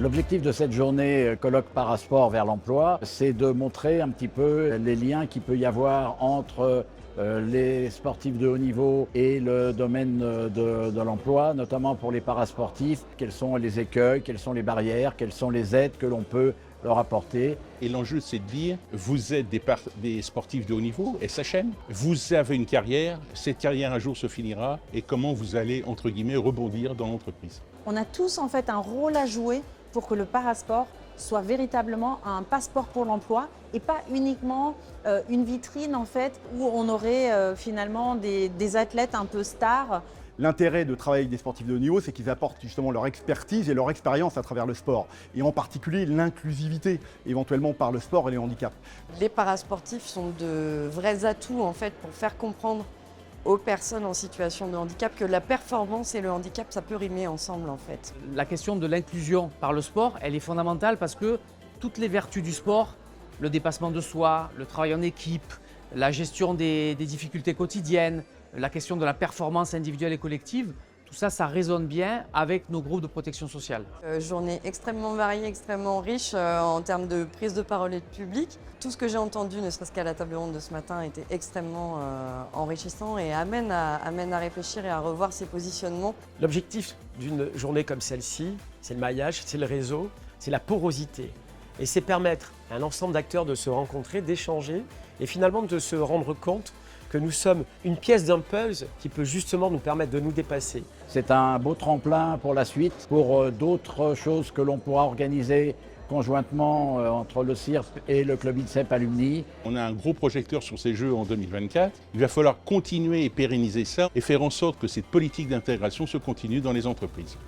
L'objectif de cette journée colloque Parasport vers l'emploi, c'est de montrer un petit peu les liens qu'il peut y avoir entre les sportifs de haut niveau et le domaine de l'emploi, notamment pour les parasportifs. Quels sont les écueils, quelles sont les barrières, quelles sont les aides que l'on peut leur apporter. Et l'enjeu, c'est de dire, vous êtes des sportifs de haut niveau, SHM, vous avez une carrière, cette carrière un jour se finira, et comment vous allez, entre guillemets, rebondir dans l'entreprise. On a tous en fait un rôle à jouer pour que le parasport soit véritablement un passeport pour l'emploi et pas uniquement une vitrine en fait où on aurait finalement des athlètes un peu stars. L'intérêt de travailler avec des sportifs de haut niveau, c'est qu'ils apportent justement leur expertise et leur expérience à travers le sport. Et en particulier l'inclusivité, éventuellement par le sport et les handicaps. Les parasportifs sont de vrais atouts en fait pour faire comprendre aux personnes en situation de handicap que la performance et le handicap, ça peut rimer ensemble en fait. La question de l'inclusion par le sport, elle est fondamentale parce que toutes les vertus du sport, le dépassement de soi, le travail en équipe, la gestion des difficultés quotidiennes, la question de la performance individuelle et collective, tout ça, ça résonne bien avec nos groupes de protection sociale. Journée extrêmement variée, extrêmement riche en termes de prise de parole et de public. Tout ce que j'ai entendu, ne serait-ce qu'à la table ronde de ce matin, était extrêmement enrichissant et amène à réfléchir et à revoir ses positionnements. L'objectif d'une journée comme celle-ci, c'est le maillage, c'est le réseau, c'est la porosité. Et c'est permettre à un ensemble d'acteurs de se rencontrer, d'échanger et finalement de se rendre compte que nous sommes une pièce d'un puzzle qui peut justement nous permettre de nous dépasser. C'est un beau tremplin pour la suite, pour d'autres choses que l'on pourra organiser conjointement entre le CIRP et le Club INSEP Alumni. On a un gros projecteur sur ces Jeux en 2024. Il va falloir continuer et pérenniser ça et faire en sorte que cette politique d'intégration se continue dans les entreprises.